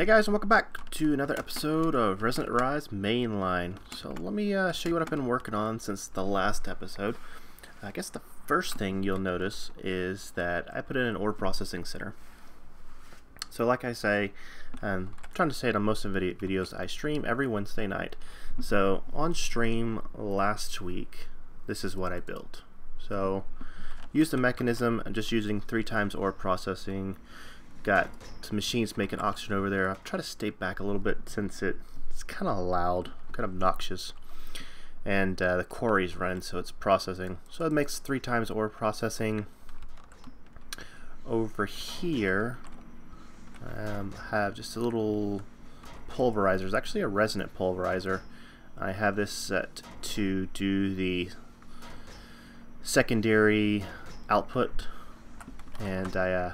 Hey guys, and welcome back to another episode of Resonant Mainline. So let me show you what I've been working on since the last episode. I guess the first thing you'll notice is that I put in an ore processing center. So like I say, I'm trying to say it on most of the videos, I stream every Wednesday night. So on stream last week, this is what I built. So use the mechanism, I'm just using 3 times ore processing. Got some machines making oxygen over there. I'll try to stay back a little bit since it's kind of loud, kind of obnoxious. And the quarry's running, so it's processing. So it makes 3 times ore processing. Over here, I have just a little pulverizer. It's actually a resonant pulverizer. I have this set to do the secondary output, and I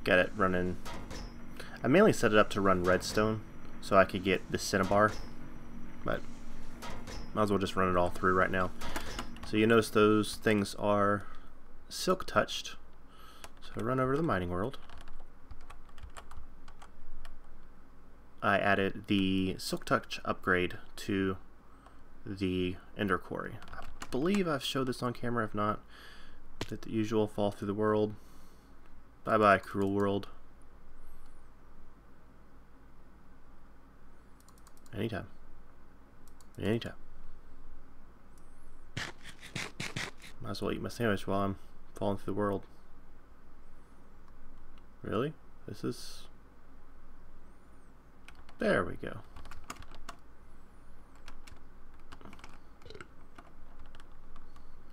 got it running. I mainly set it up to run redstone so I could get the cinnabar, but might as well just run it all through right now. So you notice those things are silk touched. So run over to the mining world. I added the silk touch upgrade to the ender quarry. I believe I've showed this on camera. If not, did the usual fall through the world. Bye bye, cruel world. Anytime. Anytime. Might as well eat my sandwich while I'm falling through the world. Really? This is... There we go.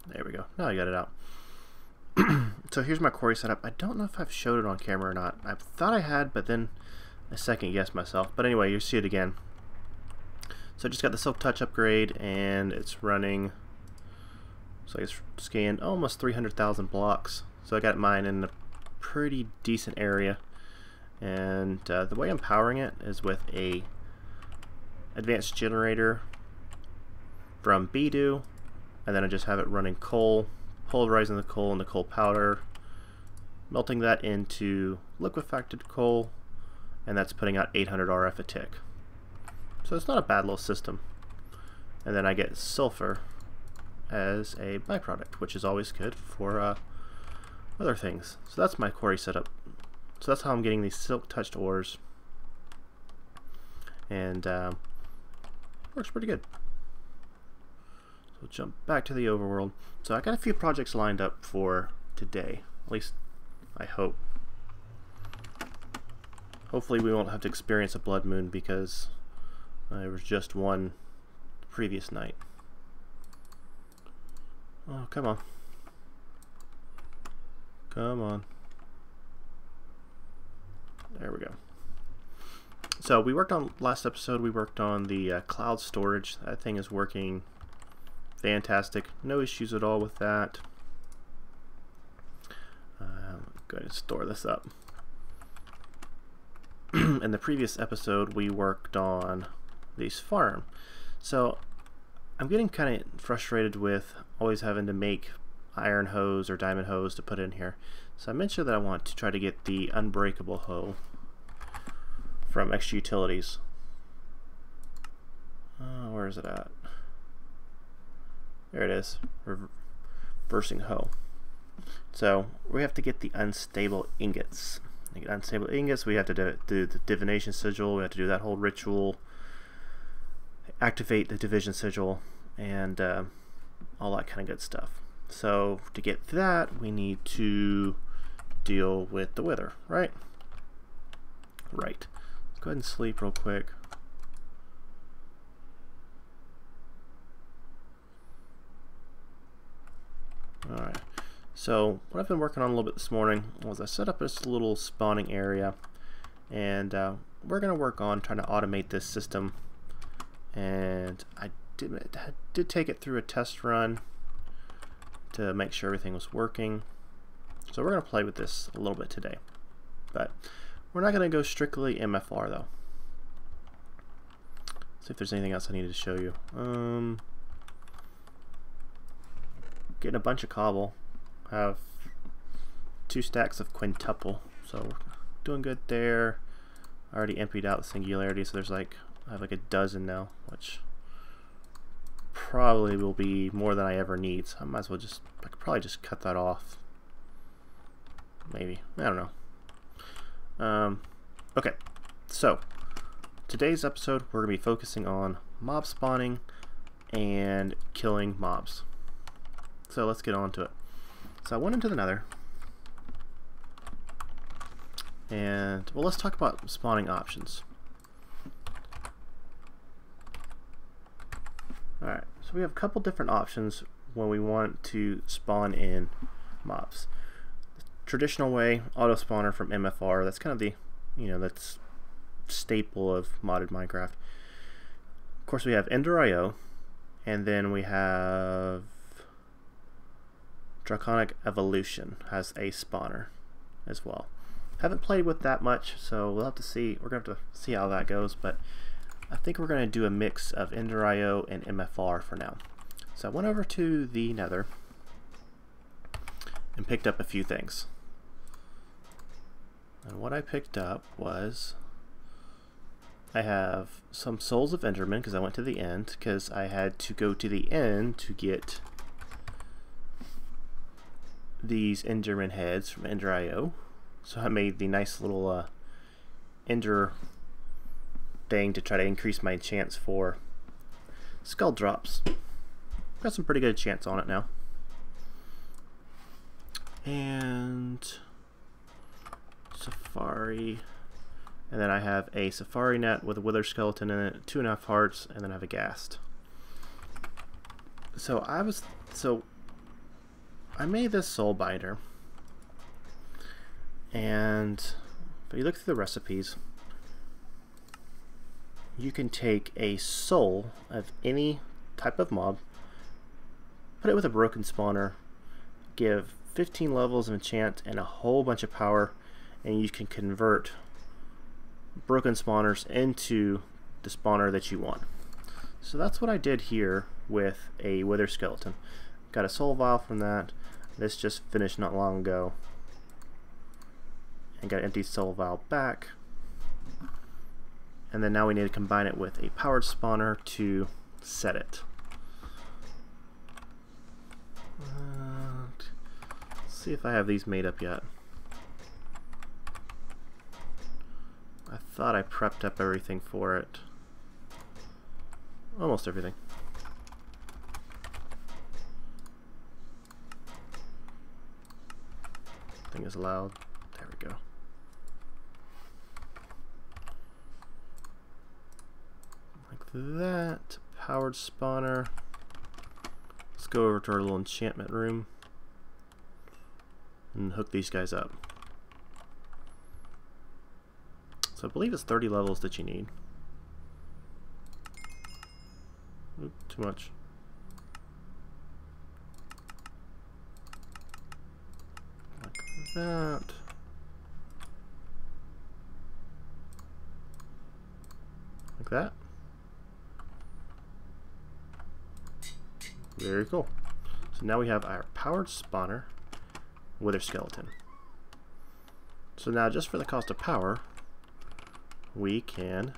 There we go. Now I got it out. So here's my quarry setup. I don't know if I've showed it on camera or not. I thought I had, but then I second guessed myself. But anyway, you see it again. So I just got the silk touch upgrade, and it's running. So it's scanned almost 300,000 blocks. So I got mine in a pretty decent area. And the way I'm powering it is with a advanced generator from Beidou, and then I just have it running coal, pulverizing the coal into coal powder, melting that into liquefied coal, and that's putting out 800 RF a tick. So it's not a bad little system. And then I get sulfur as a byproduct, which is always good for other things. So that's my quarry setup. So that's how I'm getting these silk touched ores, and works pretty good. So we'll jump back to the overworld. So I got a few projects lined up for today, at least I hope. Hopefully we won't have to experience a blood moon, because there was just one the previous night. Oh, come on. Come on. There we go. So we worked on, last episode we worked on the cloud storage. That thing is working fantastic. No issues at all with that. I'm going to store this up. In the previous episode we worked on this farm. So I'm getting kind of frustrated with always having to make iron hose or diamond hose to put in here. So I mentioned that I want to try to get the unbreakable hoe from Extra Utilities. Where is it at? There it is. Reversing hoe. So we have to get the unstable ingots. To get unstable ingots, we have to do the divination sigil. We have to do that whole ritual, activate the division sigil, and all that kind of good stuff. So to get that, we need to deal with the wither, right? Right. Let's go ahead and sleep real quick. Alright. So what I've been working on a little bit this morning was I set up this little spawning area, and we're going to work on trying to automate this system. And I did take it through a test run to make sure everything was working. So we're going to play with this a little bit today, but we're not going to go strictly MFR though. See if there's anything else I needed to show you. Getting a bunch of cobble. I have 2 stacks of quintuple, so doing good there. I already emptied out the singularity, so there's like, I have like a dozen now, which probably will be more than I ever need. So I might as well just, I could probably just cut that off. Maybe, I don't know. Okay, so today's episode we're going to be focusing on mob spawning and killing mobs. So let's get on to it. So I went into the Nether, and well, let's talk about spawning options. Alright, so we have a couple different options when we want to spawn in mobs. Traditional way, auto spawner from MFR, that's kind of the, you know, that's staple of modded Minecraft. Of course we have Ender.io, and then we have Draconic Evolution has a spawner as well. Haven't played with that much, so we'll have to see. We're going to have to see how that goes, but I think we're going to do a mix of Ender.io and MFR for now. So I went over to the Nether and picked up a few things. And what I picked up was, I have some Souls of Enderman because I went to the end, because I had to go to the end to get these Enderman heads from Ender.io. So I made the nice little Ender thing to try to increase my chance for skull drops. Got some pretty good chance on it now. And Safari, and then I have a Safari net with a Wither Skeleton in it, 2.5 hearts, and then I have a Ghast. So I made this soul binder, and if you look through the recipes, you can take a soul of any type of mob, put it with a broken spawner, give 15 levels of enchant and a whole bunch of power, and you can convert broken spawners into the spawner that you want. So that's what I did here with a Wither Skeleton. Got a soul vial from that. This just finished not long ago. And got an empty soul vial back. And then now we need to combine it with a powered spawner to set it. Let's see if I have these made up yet. I thought I prepped up everything for it. Almost everything. Thing is loud. There we go. Like that. Powered spawner. Let's go over to our little enchantment room and hook these guys up. So I believe it's 30 levels that you need. Oop, too much. Like that. Like that. Very cool. So now we have our powered spawner, Wither Skeleton. So now just for the cost of power, we can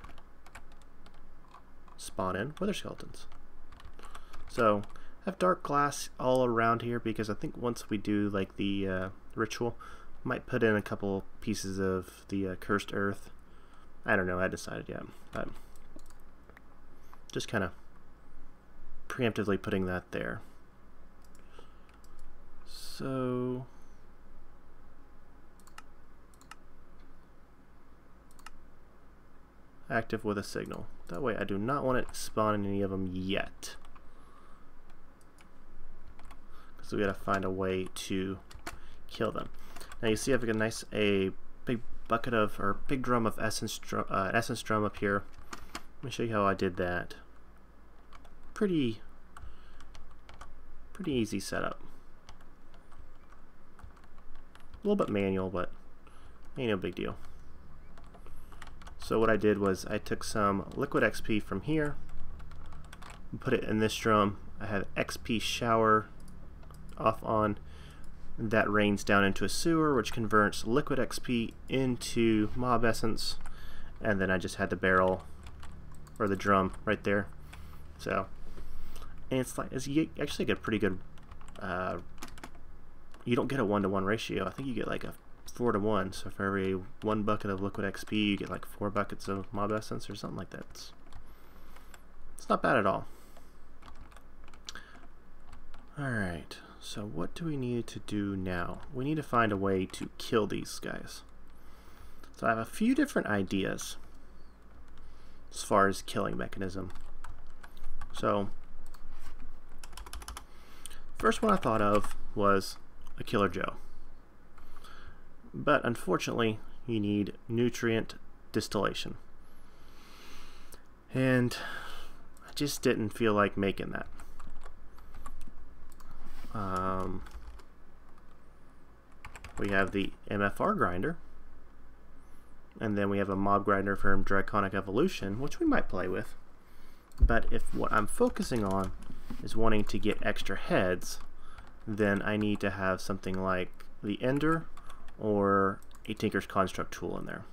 spawn in Wither Skeletons. So I have dark glass all around here because I think once we do like the ritual, I might put in a couple pieces of the cursed earth. I don't know, I haven't decided yet, but just kind of preemptively putting that there. So active with a signal. That way I do not want it spawning any of them yet, because we gotta find a way to kill them. Now you see I've got a big bucket of, or big drum of essence drum up here. Let me show you how I did that. Pretty easy setup. A little bit manual, but ain't no big deal. So what I did was I took some liquid XP from here and put it in this drum. I had XP shower off on. that rains down into a sewer, which converts liquid XP into mob essence, and then I just had the barrel or the drum right there. So, and you actually get a pretty good. You don't get a 1-to-1 ratio. I think you get like a 4-to-1. So for every 1 bucket of liquid XP, you get like 4 buckets of mob essence or something like that. It's not bad at all. Alright, so what do we need to do now? We need to find a way to kill these guys. So I have a few different ideas as far as killing mechanism. So, first one I thought of was a Killer Joe. But unfortunately, you need nutrient distillation. And I just didn't feel like making that. We have the MFR grinder, and then we have a mob grinder from Draconic Evolution, which we might play with. But if what I'm focusing on is wanting to get extra heads, then I need to have something like the Ender or a Tinker's Construct tool in there.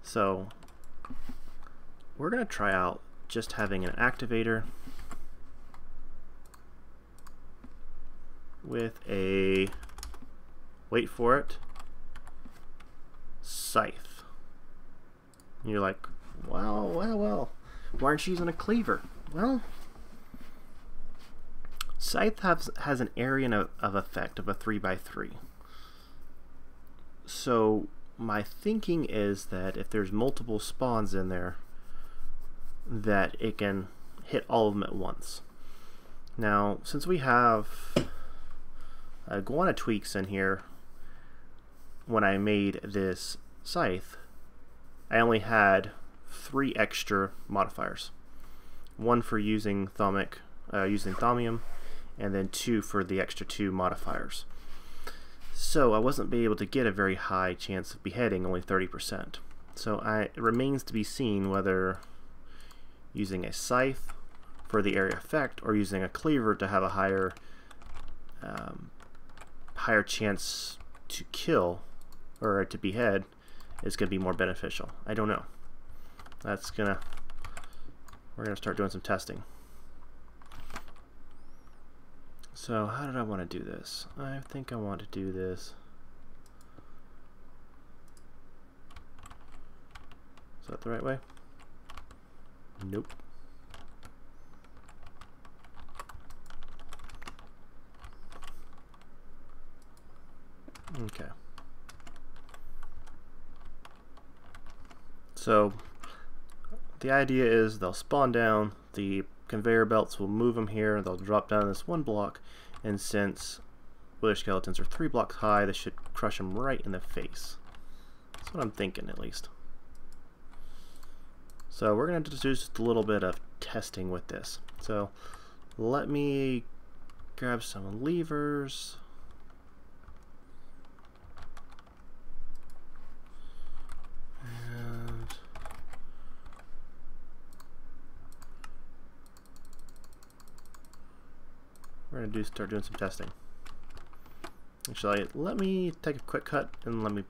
So we're going to try out just having an activator with a, wait for it, scythe. And you're like, well, why aren't you using a cleaver? Well, scythe has an area of effect of a 3x3. So my thinking is that if there's multiple spawns in there, that it can hit all of them at once. Now, since we have iguana tweaks in here, when I made this scythe, I only had 3 extra modifiers. 1 for using thaumium, and then 2 for the extra 2 modifiers. So I wasn't be able to get a very high chance of beheading, only 30%. So it remains to be seen whether using a scythe for the area effect or using a cleaver to have a higher chance to kill or to behead is going to be more beneficial. I don't know. We're gonna start doing some testing. So how did I want to do this? I think I want to do this. Is that the right way? Nope. Okay. So the idea is they'll spawn down, the conveyor belts will move them here, they'll drop down this 1 block, and since wither skeletons are 3 blocks high, this should crush them right in the face. That's what I'm thinking, at least. So we're going to do just a little bit of testing with this. So let me grab some levers. And we're going to start doing some testing. Actually, let me take a quick cut and let me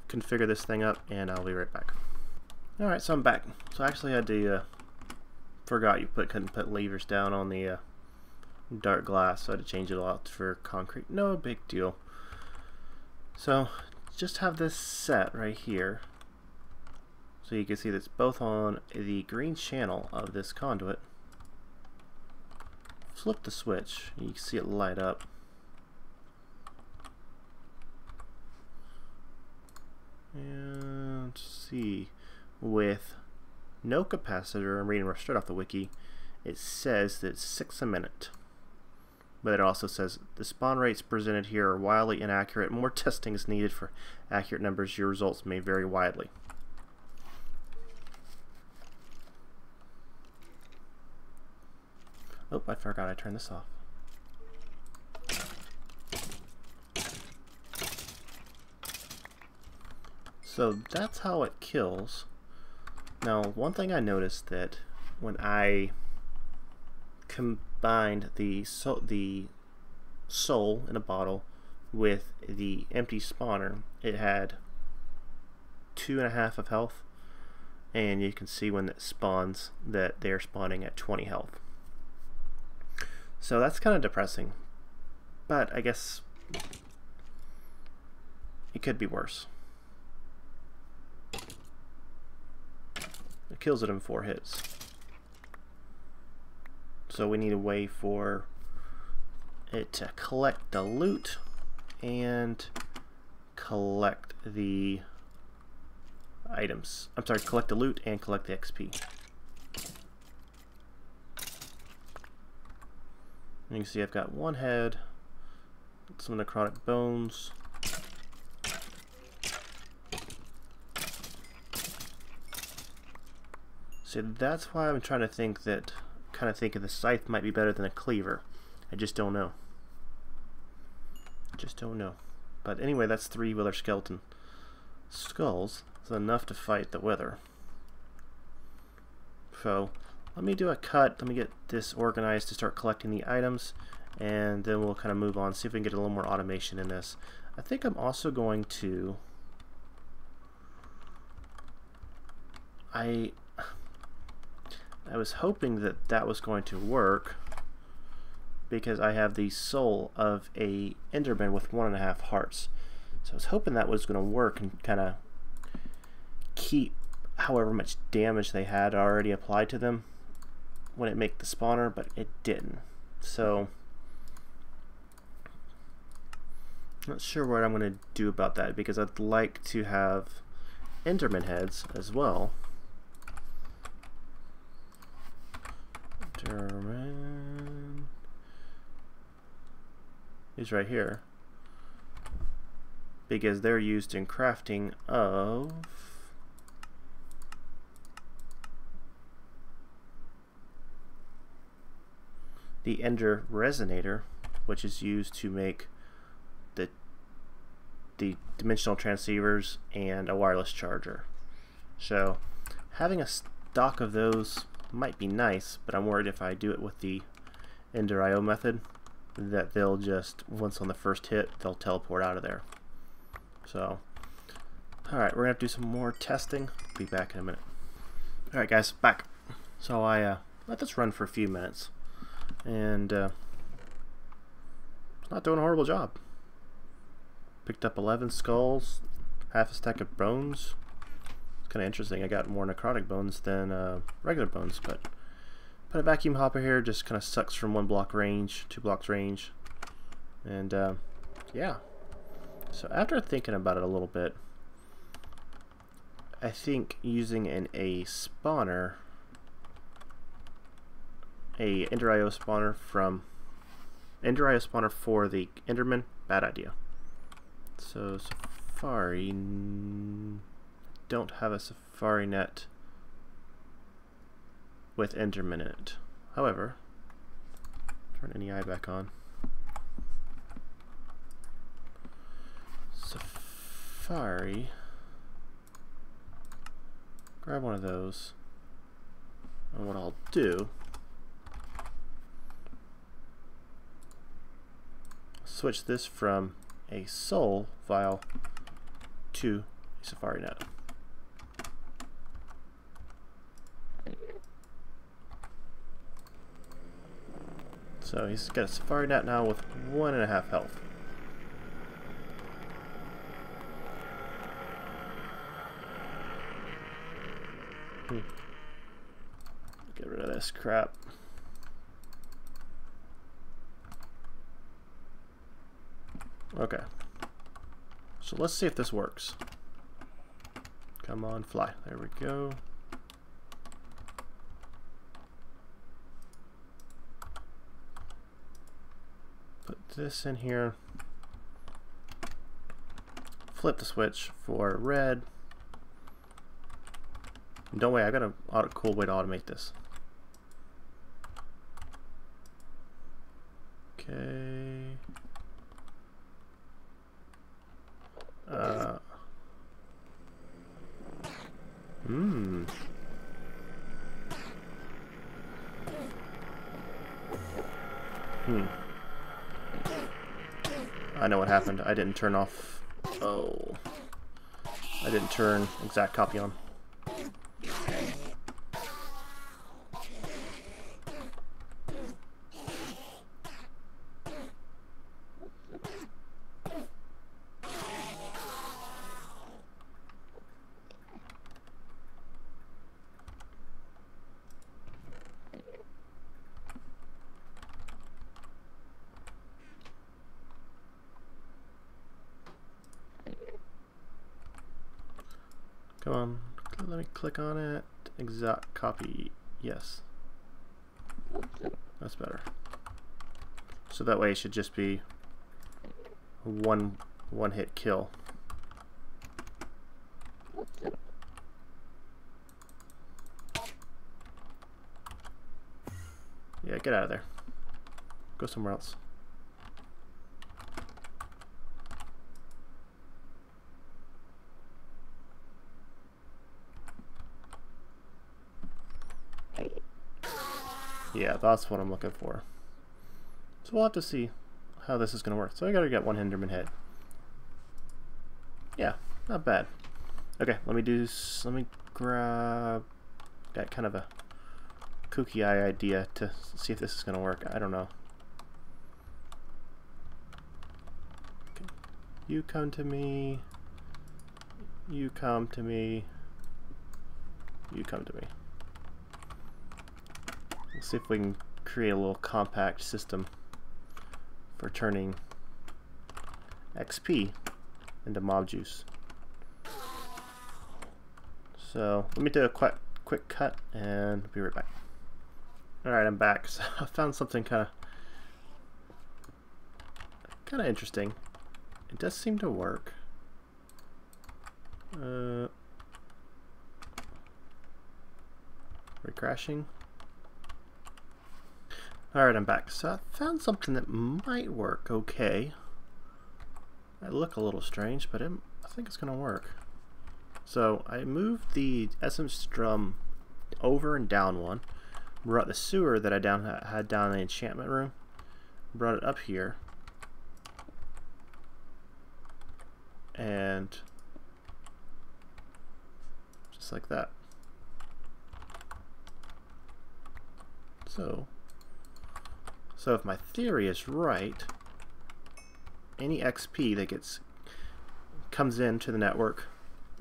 configure this thing up, and I'll be right back. Alright, so I'm back. So I actually had to forgot you couldn't put levers down on the dark glass, so I had to change it out for concrete. No big deal. So just have this set right here, so you can see that's both on the green channel of this conduit. Flip the switch, you can see it light up. And see, with no capacitor, I'm reading straight off the wiki, it says that it's 6 a minute. But it also says the spawn rates presented here are wildly inaccurate. More testing is needed for accurate numbers. Your results may vary widely. Oh, I forgot I turned this off. So that's how it kills. Now, one thing I noticed that when I combined the soul in a bottle with the empty spawner, it had 2.5 of health, and you can see when it spawns that they're spawning at 20 health. So that's kind of depressing, but I guess it could be worse. It kills it in 4 hits. So we need a way for it to collect the loot and collect the items. I'm sorry, collect the loot and collect the XP. You can see I've got 1 head, some necrotic bones. So that's why I'm trying to think that, kind of thinking the scythe might be better than a cleaver. I just don't know. Just don't know. But anyway, that's 3 wither skeleton skulls. It's enough to fight the wither. So let me do a cut. Let me get this organized to start collecting the items, and then we'll kind of move on, see if we can get a little more automation in this. I think I'm also going to... I was hoping that that was going to work because I have the soul of a Enderman with 1.5 hearts. So I was hoping that was going to work and kind of keep however much damage they had already applied to them when it made the spawner, but it didn't. So not sure what I'm going to do about that, because I'd like to have Enderman heads as well. Enderman. He's right here, because they're used in crafting of the Ender Resonator, which is used to make the dimensional transceivers and a wireless charger. So having a stock of those might be nice, but I'm worried if I do it with the Ender IO method that they'll just, once on the first hit, they'll teleport out of there. So alright, we're gonna have to do some more testing. Be back in a minute. Alright guys, back. So I let this run for a few minutes, and it's not doing a horrible job. Picked up 11 skulls, half a stack of bones. It's kind of interesting. I got more necrotic bones than regular bones, but put a vacuum hopper here, just kind of sucks from 1 block range, 2 blocks range, and yeah. So after thinking about it a little bit, I think using a spawner, a Ender IO spawner from Ender IO spawner for the Enderman, bad idea. So Safari, don't have a Safari net with Enderman in it. However, turn NEI back on. Safari, grab one of those, and what I'll do, switch this from a soul file to a Safari net. So he's got a Safari net now with 1.5 health. Get rid of this crap. Okay, so let's see if this works. Come on, fly. There we go. Put this in here. Flip the switch for red. And don't wait, I got a cool way to automate this. Okay. I know what happened. I didn't turn off... Oh. I didn't turn exact copy on. Come on, let me click on it. Exact copy, yes. That's better. So that way it should just be one hit kill. Yeah, get out of there. Go somewhere else. Yeah, that's what I'm looking for. So we'll have to see how this is going to work. So I gotta get one Enderman head. Yeah, not bad. Okay, let me grab that kind of a kooky eye idea to see if this is going to work. I don't know. Okay. You come to me. You come to me. You come to me. Let's see if we can create a little compact system for turning XP into mob juice. So let me do a quick cut and be right back. Alright, I'm back. So I found something kind of interesting. It does seem to work. We're crashing. Alright, I'm back. So I found something that might work okay. It look a little strange, but I think it's going to work. So I moved the SM strum over and down one. Brought the sewer that I had down in the enchantment room. Brought it up here. And just like that. So if my theory is right, any XP that comes into the network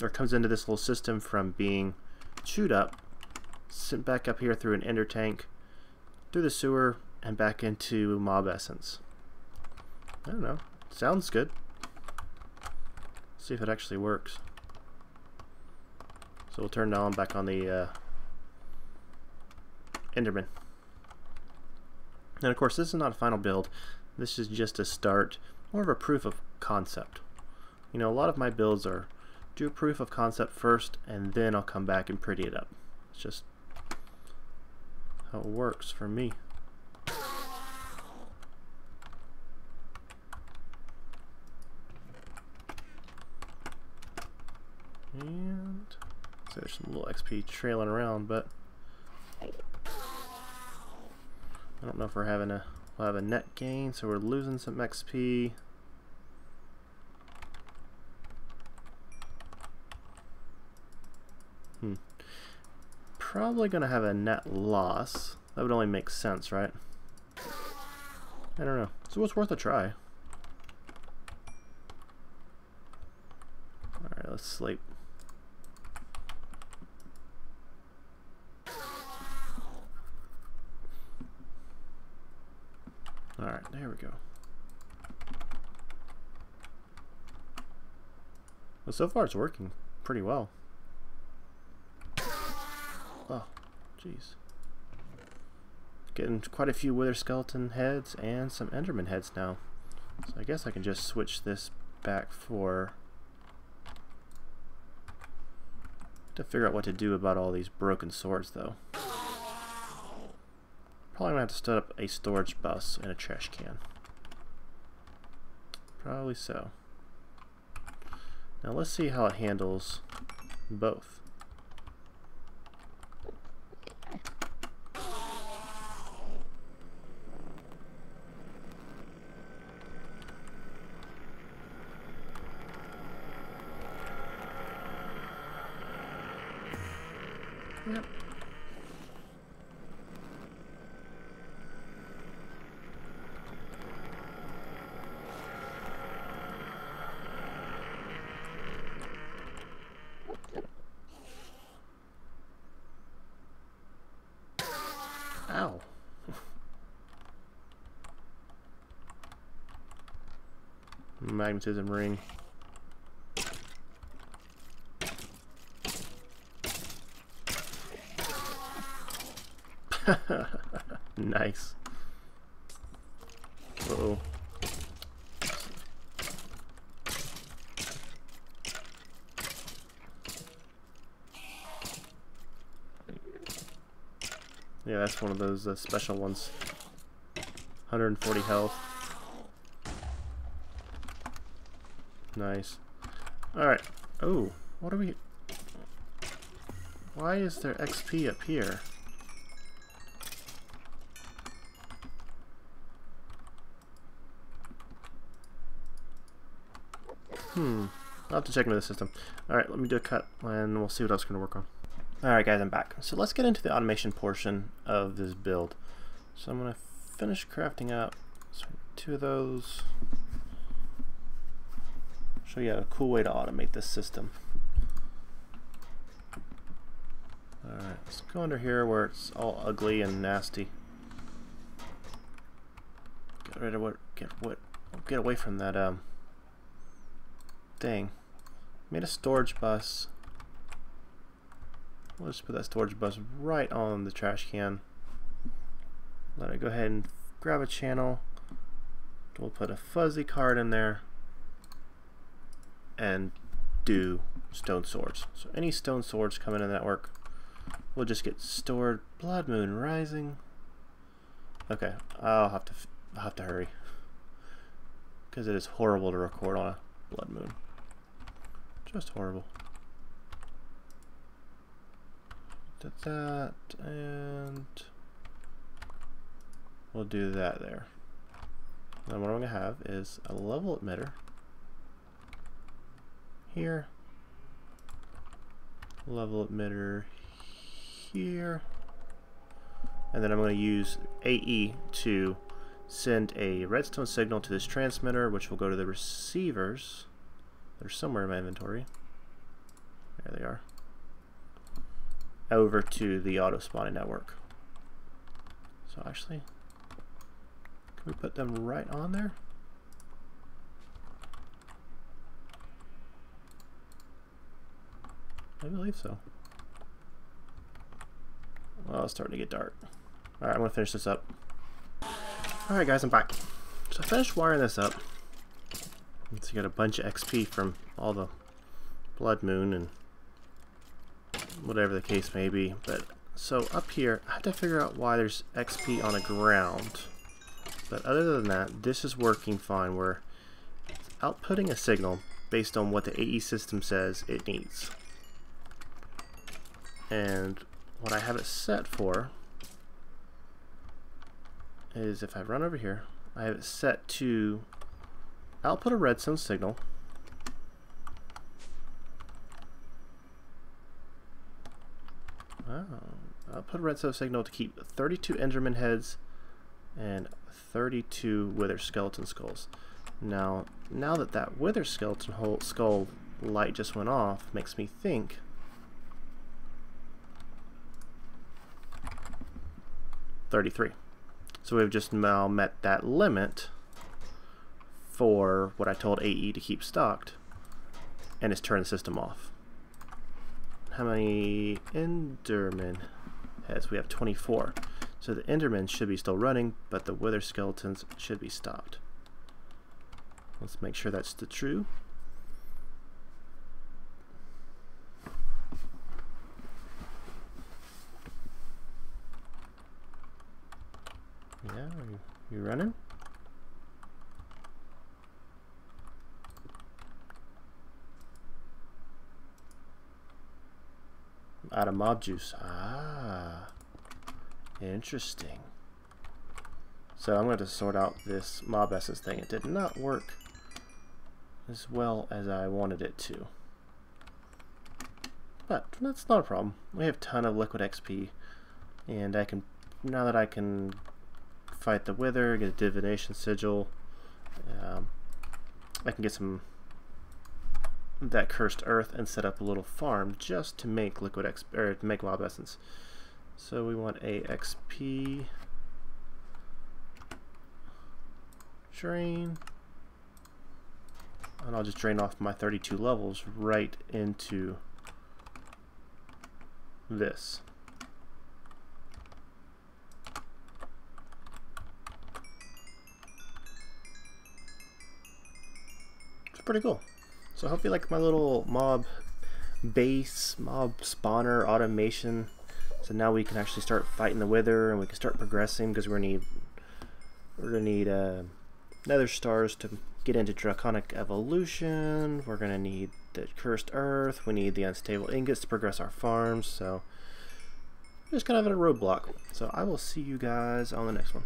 or comes into this little system from being chewed up, sent back up here through an ender tank, through the sewer, and back into mob essence. I don't know. Sounds good. See if it actually works. So we'll turn now back on the Enderman. And of course, this is not a final build. This is just a start, more of a proof of concept. You know, a lot of my builds are do a proof of concept first, and then I'll come back and pretty it up. It's just how it works for me. And so there's some little XP trailing around, but I don't know if we'll have a net gain, so we're losing some XP. Probably gonna have a net loss. That would only make sense, right? I don't know. So it's worth a try. Alright, let's sleep. Alright, there we go. Well, so far it's working pretty well. Oh, jeez. Getting quite a few Wither Skeleton heads and some Enderman heads now. So I guess I can just switch this back for... to figure out what to do about all these broken swords, though. Probably gonna have to set up a storage bus and a trash can. Probably so. Now let's see how it handles both. Yep. Ow. Magnetism ring. Nice. Uh-oh. Yeah, that's one of those special ones. 140 health. Nice. Alright. Oh, what are we... Why is there XP up here? I'll have to check into the system. Alright, let me do a cut and we'll see what else we're going to work on. Alright guys, I'm back. So let's get into the automation portion of this build. So I'm going to finish crafting up 2 of those. Show you a cool way to automate this system. Alright, let's go under here where it's all ugly and nasty. Get rid of what, get away from that thing. Made a storage bus. We'll just put that storage bus right on the trash can. Let it go ahead and grab a channel. We'll put a fuzzy card in there and do stone swords. So any stone swords coming in the network will just get stored. Blood Moon Rising. Okay, I'll have to hurry because it is horrible to record on a blood moon. Just horrible. Did that, and we'll do that there. Then what I'm going to have is a level emitter here, level emitter here, and then I'm going to use AE to send a redstone signal to this transmitter, which will go to the receivers. They're somewhere in my inventory. There they are. Over to the auto spawning network. So actually, can we put them right on there? I believe so. Well, it's starting to get dark. Alright, I'm going to finish this up. Alright guys, I'm back. So I finished wiring this up. So you got a bunch of XP from all the blood moon and whatever the case may be. But so up here, I have to figure out why there's XP on the ground. But other than that, this is working fine. We're outputting a signal based on what the AE system says it needs. And what I have it set for is, if I run over here, I have it set to output a redstone signal. Output a redstone signal to keep 32 Enderman heads and 32 Wither Skeleton skulls. Now that Wither Skeleton skull light just went off, makes me think $33. So we've just now met that limit for what I told AE to keep stocked, and it's turned the system off. How many Enderman heads? We have 24. So the Endermen should be still running, but the Wither Skeletons should be stopped. Let's make sure that's the true. Yeah, you running? Out of mob juice. Ah, interesting. So I'm going to sort out this mob essence thing. It did not work as well as I wanted it to. But that's not a problem. We have a ton of liquid XP, and I can, now that I can fight the Wither, get a divination sigil, I can get some of that cursed earth and set up a little farm just to make liquid XP, or to make mob essence. So we want a XP drain, and I'll just drain off my 32 levels right into this. It's pretty cool. So I hope you like my little mob base, mob spawner automation. So now we can actually start fighting the Wither, and we can start progressing, because we're gonna need nether stars to get into draconic evolution. We're gonna need the cursed earth. We need the unstable ingots to progress our farms. So just kind of at a roadblock. So I will see you guys on the next one.